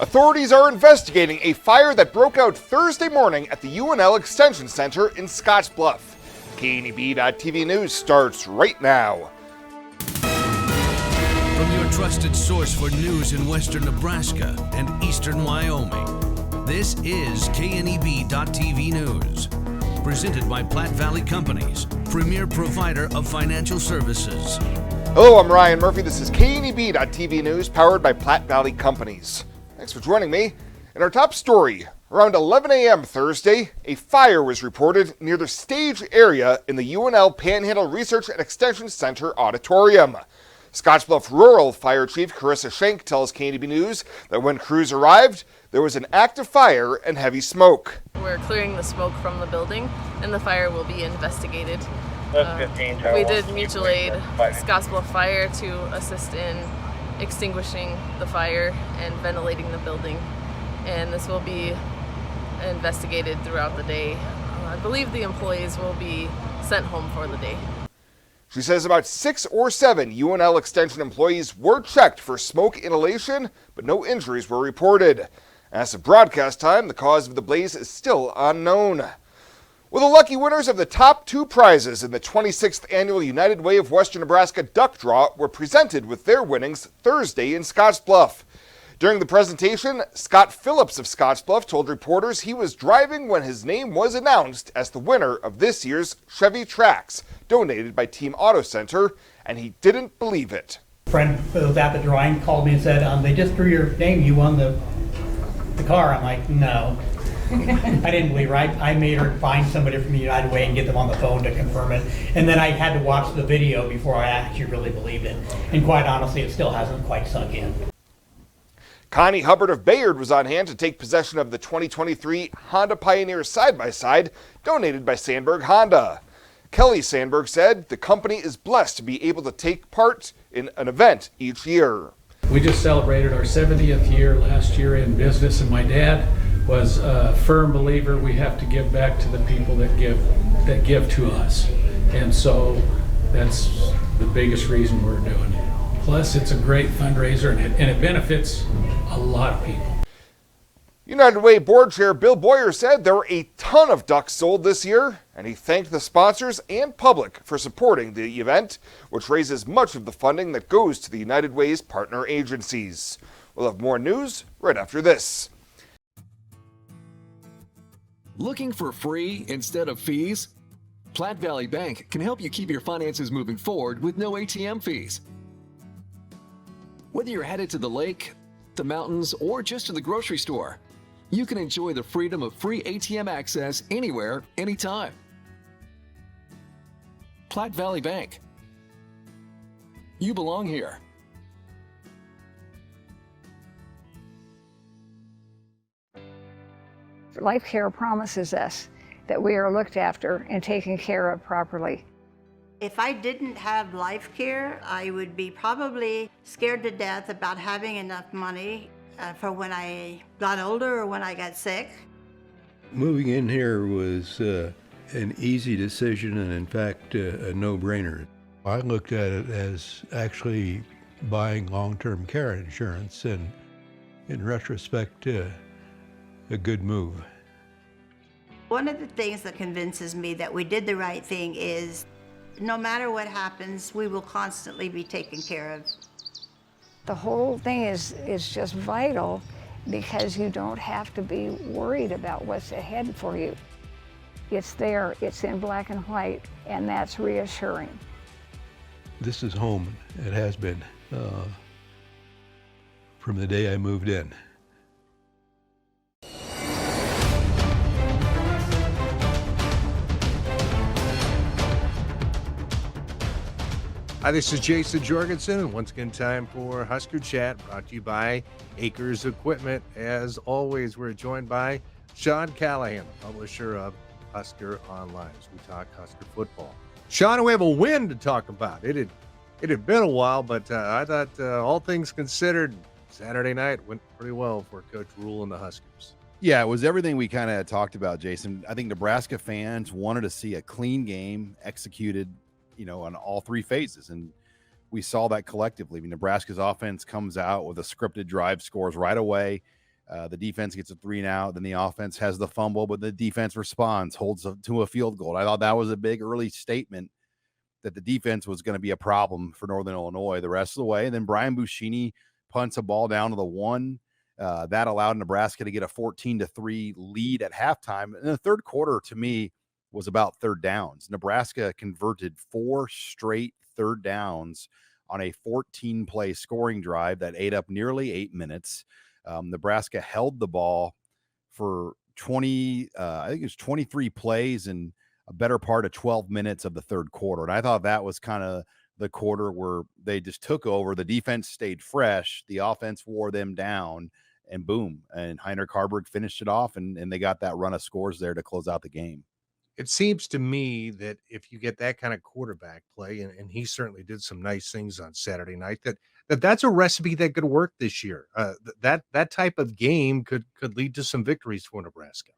Authorities are investigating a fire that broke out Thursday morning at the UNL Extension Center in Scottsbluff. KNEB.TV News starts right now. From your trusted source for news in western Nebraska and eastern Wyoming, this is KNEB.TV News. Presented by Platte Valley Companies, premier provider of financial services. Hello, I'm Ryan Murphy. This is KNEB.TV News, powered by Platte Valley Companies. Thanks for joining me. In our top story, around 11 a.m. Thursday, a fire was reported near the stage area in the UNL Panhandle Research and Extension Center auditorium. Scottsbluff Rural Fire Chief Carissa Schenk tells KNEB News that when crews arrived, there was an active fire and heavy smoke. We're clearing the smoke from the building, and the fire will be investigated. We did mutual aid Scottsbluff Fire to assist in extinguishing the fire and ventilating the building, and this will be investigated throughout the day. I believe the employees will be sent home for the day. She says about 6 or 7 UNL Extension employees were checked for smoke inhalation, but no injuries were reported. As of broadcast time, the cause of the blaze is still unknown. Well, the lucky winners of the top 2 prizes in the 26th Annual United Way of Western Nebraska Duck Draw were presented with their winnings Thursday in Scottsbluff. During the presentation, Scott Phillips of Scottsbluff told reporters he was driving when his name was announced as the winner of this year's Chevy Trax, donated by Team Auto Center, and he didn't believe it. A friend who was at the drawing called me and said, they just drew your name, you won the car. I'm like, no. I didn't believe her. I made her find somebody from the United Way and get them on the phone to confirm it. And then I had to watch the video before I actually really believed it. And quite honestly, it still hasn't quite sunk in. Connie Hubbard of Bayard was on hand to take possession of the 2023 Honda Pioneer side-by-side donated by Sandberg Honda. Kelly Sandberg said the company is blessed to be able to take part in an event each year. We just celebrated our 70th year last year in business, and my dad was a firm believer we have to give back to the people that give to us. And so that's the biggest reason we're doing it. Plus, it's a great fundraiser, and it benefits a lot of people. United Way Board Chair Bill Boyer said there were a ton of ducks sold this year, and he thanked the sponsors and public for supporting the event, which raises much of the funding that goes to the United Way's partner agencies. We'll have more news right after this. Looking for free instead of fees? Platte Valley Bank can help you keep your finances moving forward with no ATM fees. Whether you're headed to the lake, the mountains, or just to the grocery store, you can enjoy the freedom of free ATM access anywhere, anytime. Platte Valley Bank. You belong here. Life Care promises us that we are looked after and taken care of properly. If I didn't have Life Care, I would be probably scared to death about having enough money for when I got older or when I got sick. Moving in here was an easy decision and in fact a no-brainer. I looked at it as actually buying long-term care insurance, and in retrospect, a good move. One of the things that convinces me that we did the right thing is no matter what happens, we will constantly be taken care of. The whole thing is just vital because you don't have to be worried about what's ahead for you. It's there, it's in black and white, and that's reassuring. This is home. It has been from the day I moved in. Hi, this is Jason Jorgensen, and once again, time for Husker Chat, brought to you by Acres Equipment. As always, we're joined by Sean Callahan, publisher of Husker Online, as we talk Husker football. Sean, we have a win to talk about. It had been a while, but I thought all things considered, Saturday night went pretty well for Coach Rule and the Huskers. Yeah, it was everything we kind of talked about, Jason. I think Nebraska fans wanted to see a clean game executed, on all 3 phases. And we saw that collectively. I mean, Nebraska's offense comes out with a scripted drive, scores right away. The defense gets a 3 and out, then the offense has the fumble, but the defense responds, holds to a field goal. I thought that was a big early statement that the defense was going to be a problem for Northern Illinois the rest of the way. And then Brian Buschini punts a ball down to the 1. That allowed Nebraska to get a 14-3 lead at halftime. And the third quarter, to me, was about third downs. Nebraska converted 4 straight third downs on a 14-play scoring drive that ate up nearly 8 minutes. Nebraska held the ball for 23 plays and a better part of 12 minutes of the third quarter. And I thought that was kind of the quarter where they just took over. The defense stayed fresh. The offense wore them down, and boom. And Heinrich Haarberg finished it off, and they got that run of scores there to close out the game. It seems to me that if you get that kind of quarterback play, and he certainly did some nice things on Saturday night, that's a recipe that could work this year. That type of game could lead to some victories for Nebraska.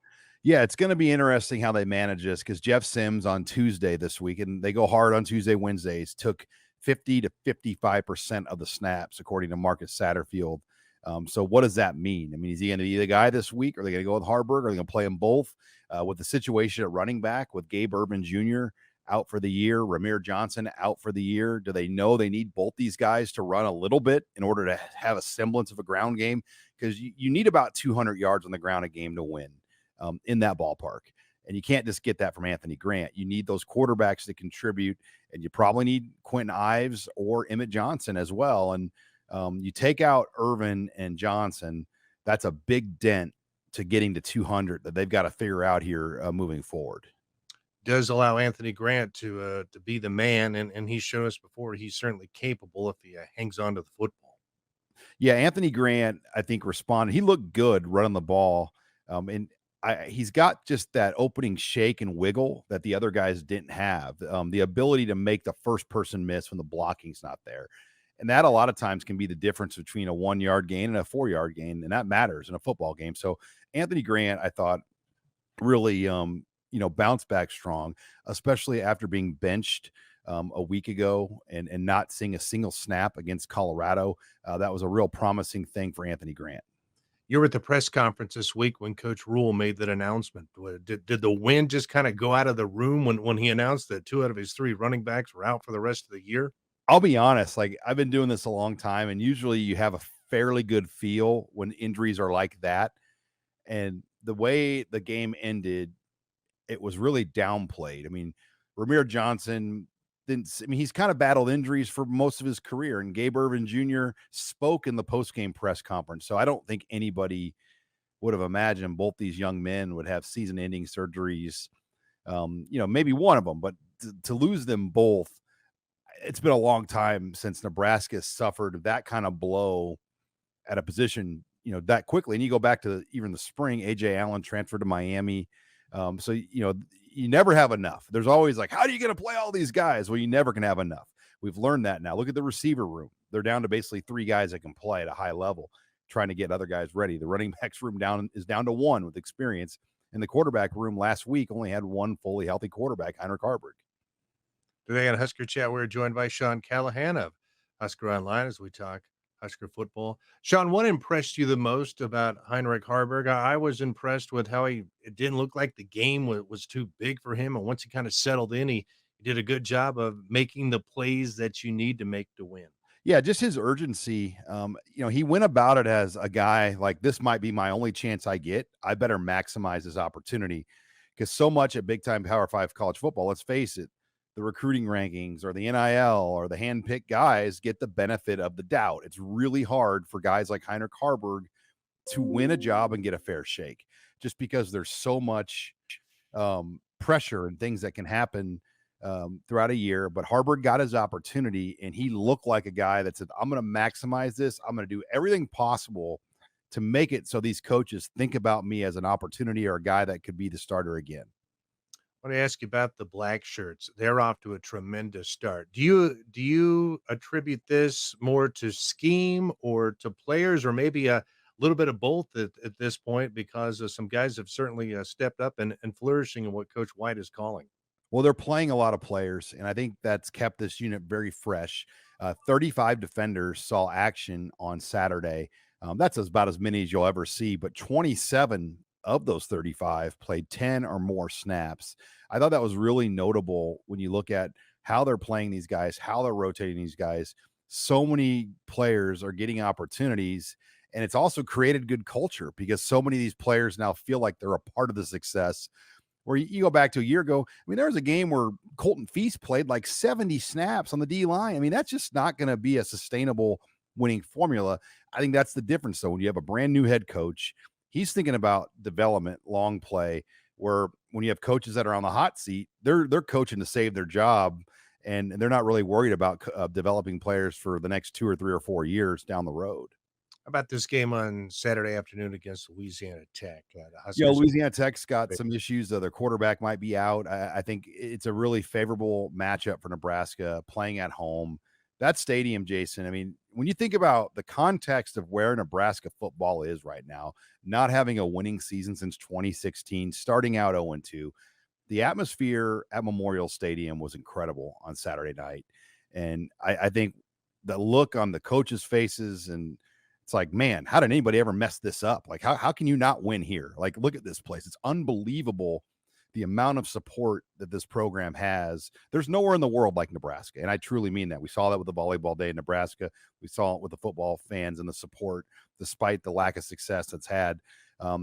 Yeah, it's going to be interesting how they manage this, because Jeff Sims on Tuesday this week, and they go hard on Tuesday, Wednesdays, took 50 to 55% of the snaps, according to Marcus Satterfield. So what does that mean? I mean, is he going to be the guy this week? Are they going to go with Haarberg? Are they going to play them both? With the situation at running back with Gabe Urban Jr. out for the year, Ramir Johnson out for the year, do they know they need both these guys to run a little bit in order to have a semblance of a ground game? Because you need about 200 yards on the ground a game to win. In that ballpark. And you can't just get that from Anthony Grant. You need those quarterbacks to contribute, and you probably need Quentin Ives or Emmett Johnson as well. And you take out Irvin and Johnson, that's a big dent to getting to 200 that they've got to figure out here moving forward. Does allow Anthony Grant to be the man, and he's shown us before he's certainly capable if he hangs on to the football. Yeah, Anthony Grant, I think, responded. He looked good running the ball. And he's got just that opening shake and wiggle that the other guys didn't have. The ability to make the first person miss when the blocking's not there. And that a lot of times can be the difference between a 1-yard gain and a 4-yard gain. And that matters in a football game. So Anthony Grant, I thought, really, bounced back strong, especially after being benched a week ago and not seeing a single snap against Colorado. That was a real promising thing for Anthony Grant. You were at the press conference this week when Coach Rule made that announcement. Did the wind just kind of go out of the room when he announced that 2 out of his 3 running backs were out for the rest of the year? I'll be honest, I've been doing this a long time, and usually you have a fairly good feel when injuries are like that. And the way the game ended, it was really downplayed. I mean, Ramir Johnson he's kind of battled injuries for most of his career, and Gabe Urban Jr. spoke in the post-game press conference. So I don't think anybody would have imagined both these young men would have season-ending surgeries. Maybe one of them, but to lose them both, it's been a long time since Nebraska suffered that kind of blow at a position, that quickly. And you go back to even the spring, A.J. Allen transferred to Miami. You never have enough. There's always how are you going to play all these guys? Well, you never can have enough. We've learned that now. Look at the receiver room. They're down to basically 3 guys that can play at a high level, trying to get other guys ready. The running backs room is down to 1 with experience. And the quarterback room last week only had 1 fully healthy quarterback, Heinrich Haarberg. Today on Husker Chat, we're joined by Sean Callahan of Husker Online as we talk Husker football. Sean, what impressed you the most about Heinrich Haarberg? I was impressed with how it didn't look like the game was too big for him. And once he kind of settled in, he did a good job of making the plays that you need to make to win. Yeah, just his urgency. He went about it as a guy this might be my only chance I get. I better maximize this opportunity, because so much at big time Power 5 college football, let's face it, the recruiting rankings or the NIL or the handpicked guys get the benefit of the doubt. It's really hard for guys like Heinrich Haarberg to win a job and get a fair shake, just because there's so much pressure and things that can happen throughout a year. But Haarberg got his opportunity, and he looked like a guy that said, I'm going to maximize this. I'm going to do everything possible to make it so these coaches think about me as an opportunity or a guy that could be the starter again. I want to ask you about the black shirts. They're off to a tremendous start. Do you attribute this more to scheme or to players, or maybe a little bit of both at this point, because some guys have certainly stepped up and flourishing in what Coach White is calling? Well, they're playing a lot of players, and I think that's kept this unit very fresh. 35 defenders saw action on Saturday. That's about as many as you'll ever see, but 27 of those 35 played 10 or more snaps. I thought that was really notable when you look at how they're playing these guys, how they're rotating these guys. So many players are getting opportunities, and it's also created good culture because so many of these players now feel like they're a part of the success. Where you go back to a year ago, I mean, there was a game where Colton Feast played like 70 snaps on the D line. I mean, that's just not going to be a sustainable winning formula. I think that's the difference, though. When you have a brand new head coach, he's thinking about development, long play, where when you have coaches that are on the hot seat, they're coaching to save their job, and they're not really worried about developing players for the next 2 or 3 or 4 years down the road. How about this game on Saturday afternoon against Louisiana Tech? Louisiana Tech's got some issues. Their quarterback might be out. I think it's a really favorable matchup for Nebraska playing at home. That stadium, Jason, I mean, when you think about the context of where Nebraska football is right now, not having a winning season since 2016, starting out 0-2, the atmosphere at Memorial Stadium was incredible on Saturday night. And I think the look on the coaches' faces, and it's like, man, how did anybody ever mess this up? Like, how can you not win here? Like, look at this place. It's unbelievable the amount of support that this program has. There's nowhere in the world like Nebraska. And I truly mean that. We saw that with the volleyball day in Nebraska. We saw it with the football fans and the support, despite the lack of success it's had.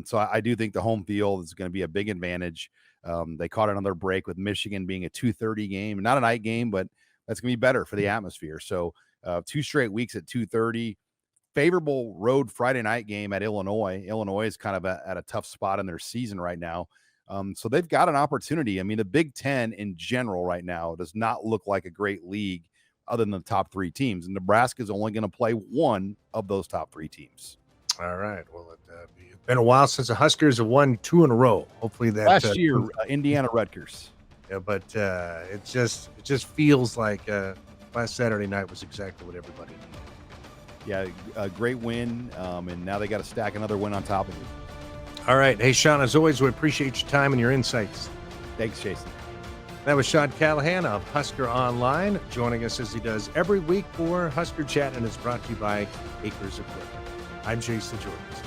So I do think the home field is going to be a big advantage. They caught another break with Michigan being a 2:30 game, not a night game, but that's going to be better for the atmosphere. So 2 straight weeks at 2:30. Favorable road Friday night game at Illinois. Illinois is kind of at a tough spot in their season right now. So they've got an opportunity. I mean, the Big Ten in general right now does not look like a great league other than the top 3 teams. And Nebraska is only going to play one of those top 3 teams. All right. Well, it's been a while since the Huskers have won 2 in a row. Hopefully that last year, Indiana Rutgers. Yeah, but it just feels like last Saturday night was exactly what everybody needed. Yeah, a great win, and now they got to stack another win on top of it. All right. Hey, Sean, as always, we appreciate your time and your insights. Thanks, Jason. That was Sean Callahan of Husker Online, joining us as he does every week for Husker Chat, and it's brought to you by Acres Equipment. I'm Jason Jorgensen.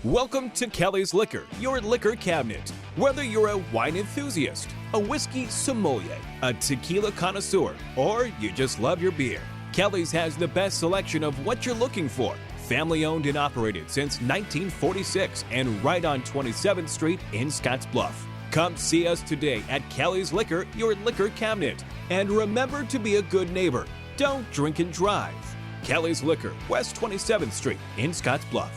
Welcome to Kelly's Liquor, your liquor cabinet. Whether you're a wine enthusiast, a whiskey sommelier, a tequila connoisseur, or you just love your beer, Kelly's has the best selection of what you're looking for. Family owned and operated since 1946 and right on 27th Street in Scottsbluff. Come see us today at Kelly's Liquor, your liquor cabinet. And remember to be a good neighbor. Don't drink and drive. Kelly's Liquor, West 27th Street in Scottsbluff.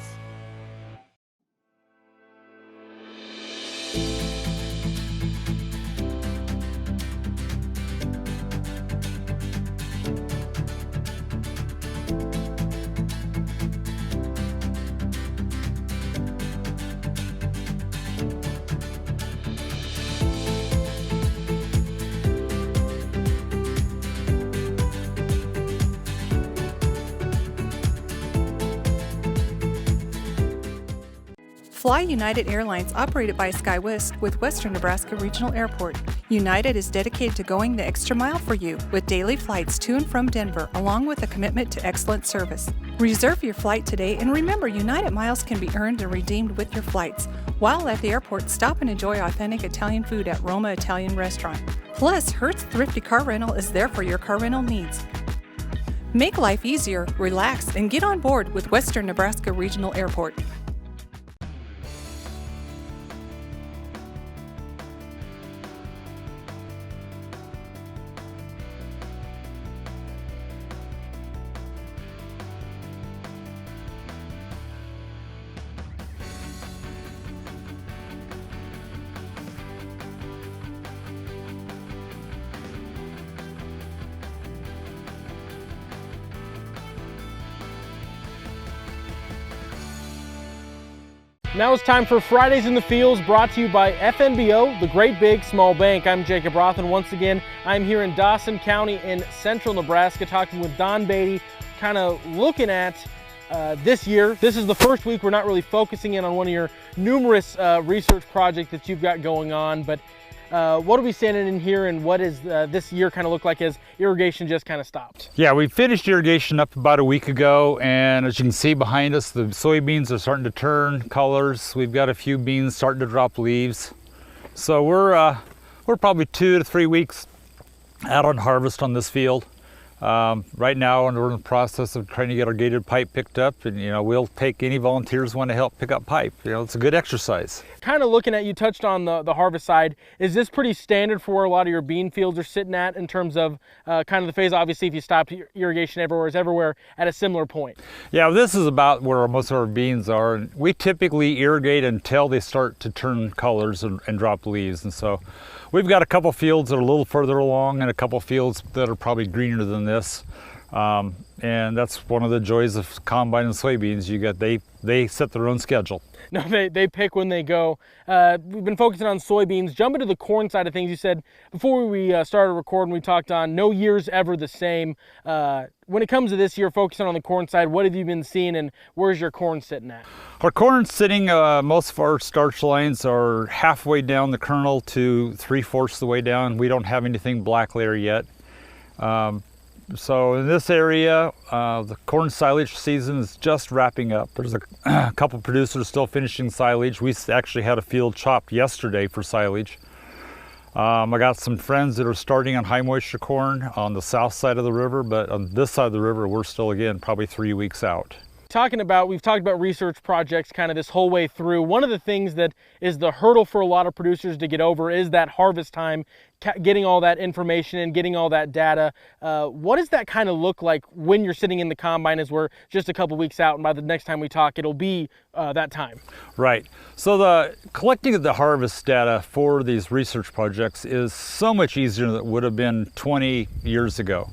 Fly United Airlines, operated by SkyWest with Western Nebraska Regional Airport. United is dedicated to going the extra mile for you with daily flights to and from Denver, along with a commitment to excellent service. Reserve your flight today, and remember, United miles can be earned and redeemed with your flights. While at the airport, stop and enjoy authentic Italian food at Roma Italian Restaurant. Plus, Hertz Thrifty Car Rental is there for your car rental needs. Make life easier, relax, and get on board with Western Nebraska Regional Airport. Now it's time for Fridays in the Fields, brought to you by FNBO, the Great Big Small Bank. I'm Jacob Roth, and once again, I'm here in Dawson County in central Nebraska talking with Don Beatty, kind of looking at this year. This is the first week we're not really focusing in on one of your numerous research projects that you've got going on, but What are we standing in here, and what is this year kind of look like as irrigation just kind of stopped? Yeah, we finished irrigation up about a week ago, and as you can see behind us, the soybeans are starting to turn colors. We've got a few beans starting to drop leaves. So we're probably 2 to 3 weeks out on harvest on this field. Right now, we're in the process of trying to get our gated pipe picked up, and we'll take any volunteers who want to help pick up pipe. It's a good exercise. Kind of looking at, you touched on the harvest side. Is this pretty standard for where a lot of your bean fields are sitting at in terms of kind of the phase? Obviously, if you stopped irrigation everywhere, is everywhere at a similar point? Yeah, this is about where most of our beans are. And we typically irrigate until they start to turn colors and drop leaves. And so we've got a couple fields that are a little further along and a couple fields that are probably greener than this. And that's one of the joys of combine and soybeans. They set their own schedule. No, they pick when they go. We've been focusing on soybeans. Jumping to the corn side of things, you said before we started recording, we talked on no year's ever the same. When it comes to this year, focusing on the corn side, what have you been seeing, and where's your corn sitting at? Our corn's sitting, most of our starch lines are halfway down the kernel to 3/4 the way down. We don't have anything black layer yet. So in this area, the corn silage season is just wrapping up. There's a couple producers still finishing silage. We actually had a field chopped yesterday for silage. I got some friends that are starting on high moisture corn on the south side of the river, but on this side of the river, we're still, again, probably 3 weeks out. We've talked about research projects kind of this whole way through. One of the things that is the hurdle for a lot of producers to get over is that harvest time, getting all that information and getting all that data. What does that kind of look like when you're sitting in the combine, as we're just a couple weeks out, and by the next time we talk, it'll be that time? Right. So the collecting of the harvest data for these research projects is so much easier than it would have been 20 years ago.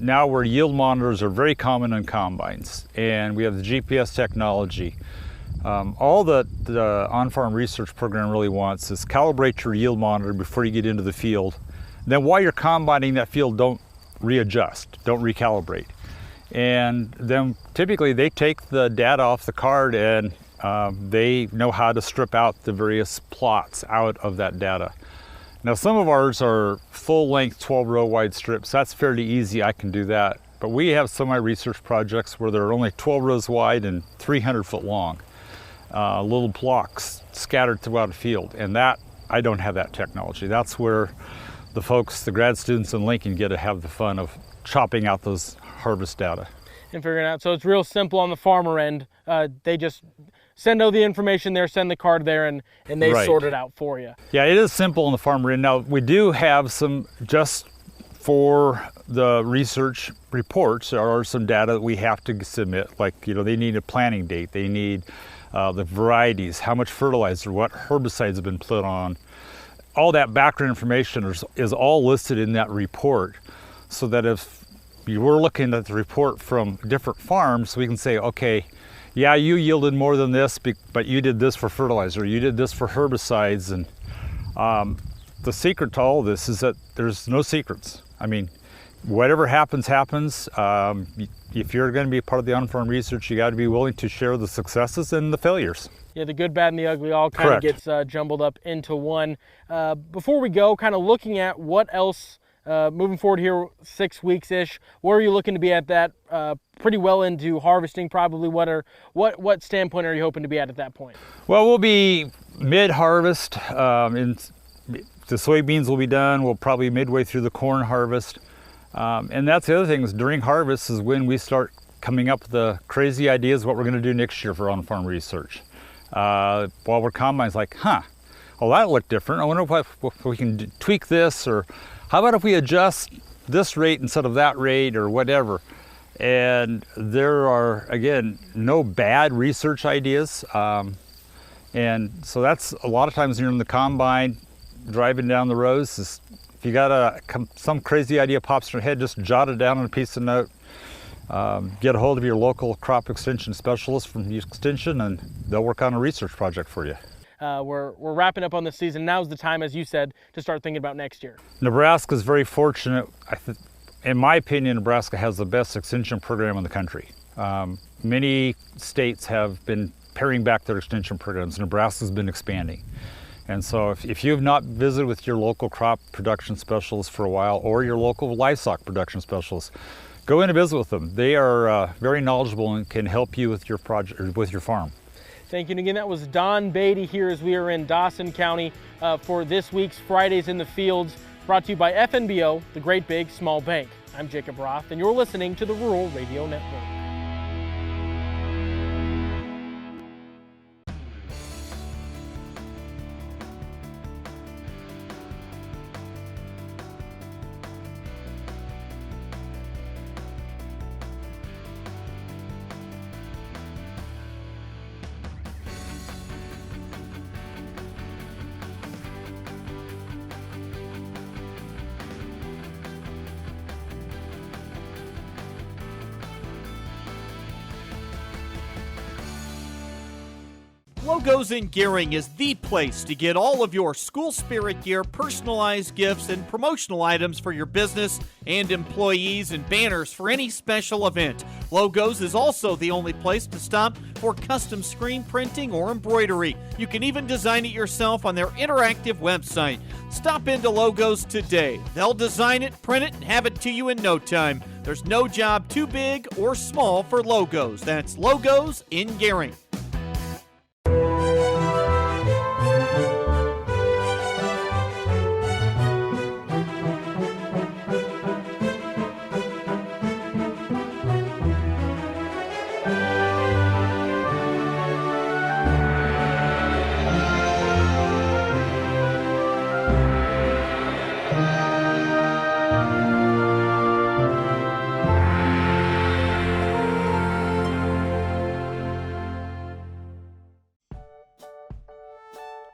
Now where yield monitors are very common in combines, and we have the GPS technology. All that the on-farm research program really wants is calibrate your yield monitor before you get into the field. Then while you're combining that field, don't readjust, don't recalibrate. And then typically they take the data off the card, and they know how to strip out the various plots out of that data. Now, some of ours are full-length 12-row wide strips. That's fairly easy. I can do that. But we have some of my research projects where they're only 12 rows wide and 300 foot long, little blocks scattered throughout a field. And that, I don't have that technology. That's where the folks, the grad students in Lincoln, get to have the fun of chopping out those harvest data. And figuring out, so it's real simple on the farmer end. They just send all the information there, send the card there, and they sort it out for you. Yeah, it is simple on the farmer end. Now, we do have some, just for the research reports, there are some data that we have to submit, like, they need a planting date, they need the varieties, how much fertilizer, what herbicides have been put on. All that background information is all listed in that report, so that if you were looking at the report from different farms, we can say, okay, yeah, you yielded more than this, but you did this for fertilizer, you did this for herbicides. And the secret to all this is that there's no secrets. I mean, whatever happens, happens. If you're going to be a part of the on-farm research, you got to be willing to share the successes and the failures. Yeah, the good, bad, and the ugly all kind of gets jumbled up into one. Before we go, kind of looking at what else moving forward here, 6 weeks-ish, where are you looking to be at that? Pretty well into harvesting, probably. What standpoint are you hoping to be at that point? Well, we'll be mid-harvest. The soybeans will be done. We'll probably midway through the corn harvest. And that's the other thing, is during harvest is when we start coming up with the crazy ideas what we're going to do next year for on-farm research. While we're combines, like, well, that looked different. I wonder if we can tweak this, or how about if we adjust this rate instead of that rate, or whatever. And there are, again, no bad research ideas. And so that's a lot of times when you're in the combine, driving down the rows, if you got some crazy idea pops in your head, just jot it down on a piece of note. Get a hold of your local crop extension specialist from the extension, and they'll work on a research project for you. We're wrapping up on the season. Now's the time, as you said, to start thinking about next year. Nebraska is very fortunate. In my opinion, Nebraska has the best extension program in the country. Many states have been paring back their extension programs. Nebraska's been expanding. And so if you have not visited with your local crop production specialist for a while, or your local livestock production specialist, go in and visit with them. They are very knowledgeable and can help you with your project or with your farm. Thank you. And again, that was Don Beatty here as we are in Dawson County for this week's Fridays in the Fields, brought to you by FNBO, the Great Big Small Bank. I'm Jacob Roth, and you're listening to the Rural Radio Network. Logos in Gearing is the place to get all of your school spirit gear, personalized gifts, and promotional items for your business and employees, and banners for any special event. Logos is also the only place to stop for custom screen printing or embroidery. You can even design it yourself on their interactive website. Stop into Logos today. They'll design it, print it, and have it to you in no time. There's no job too big or small for Logos. That's Logos in Gearing.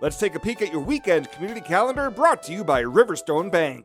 Let's take a peek at your weekend community calendar, brought to you by Riverstone Bank.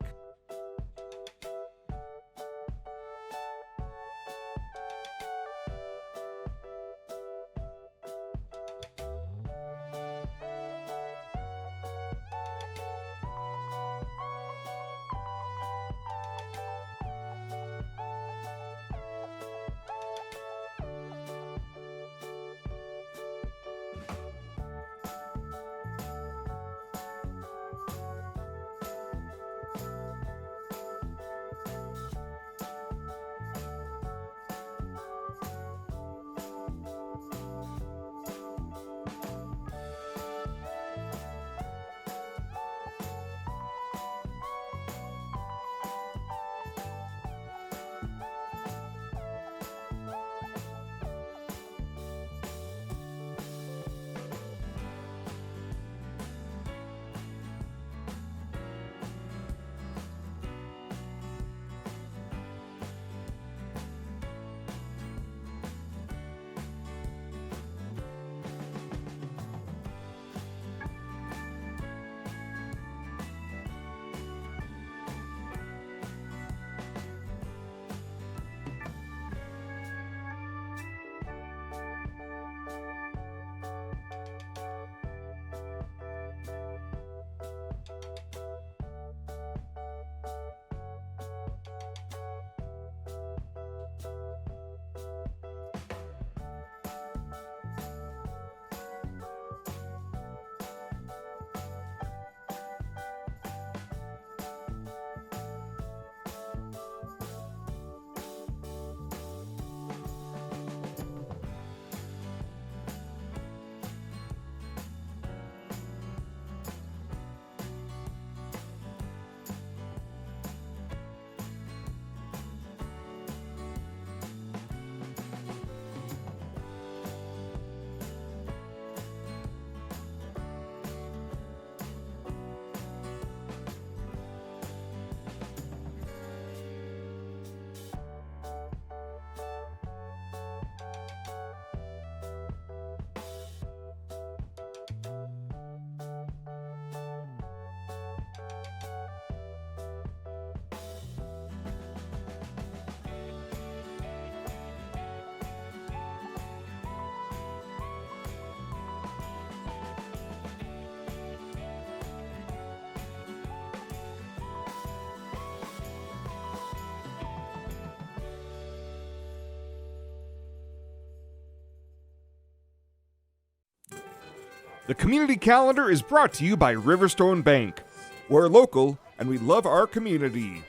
The community calendar is brought to you by Riverstone Bank. We're local and we love our community.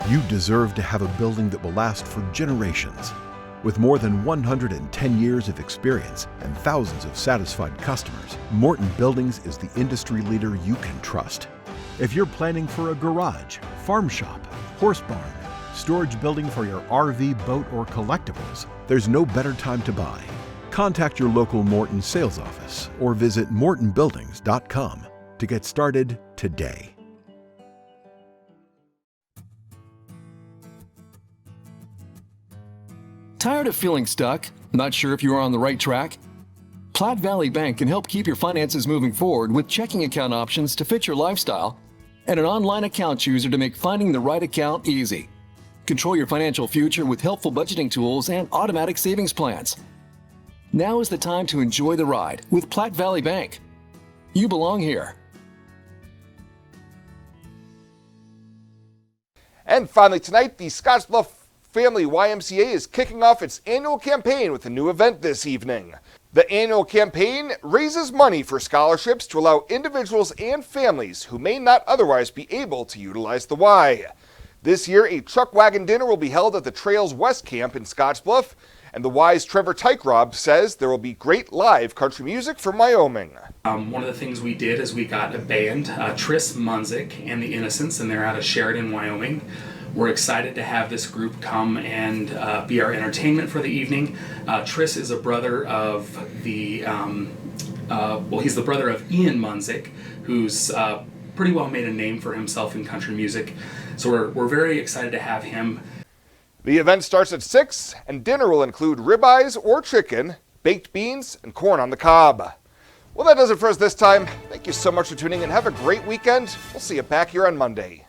You deserve to have a building that will last for generations. With more than 110 years of experience and thousands of satisfied customers, Morton Buildings is the industry leader you can trust. If you're planning for a garage, farm shop, horse barn, storage building for your RV, boat, or collectibles, there's no better time to buy. Contact your local Morton sales office or visit mortonbuildings.com to get started today. Tired of feeling stuck? Not sure if you are on the right track? Platte Valley Bank can help keep your finances moving forward with checking account options to fit your lifestyle and an online account chooser to make finding the right account easy. Control your financial future with helpful budgeting tools and automatic savings plans. Now is the time to enjoy the ride with Platte Valley Bank. You belong here. And finally tonight, the Scottsbluff Family YMCA is kicking off its annual campaign with a new event this evening. The annual campaign raises money for scholarships to allow individuals and families who may not otherwise be able to utilize the Y. This year, a truck wagon dinner will be held at the Trails West Camp in Scottsbluff, and the Y's Trevor Tykerob says there will be great live country music from Wyoming. One of the things we did is we got a band, Tris Munzik and the Innocents, and they're out of Sheridan, Wyoming. We're excited to have this group come and be our entertainment for the evening. Tris is a brother of he's the brother of Ian Munzik, who's pretty well made a name for himself in country music. So we're very excited to have him. The event starts at 6, and dinner will include ribeyes or chicken, baked beans, and corn on the cob. Well, that does it for us this time. Thank you so much for tuning in. Have a great weekend. We'll see you back here on Monday.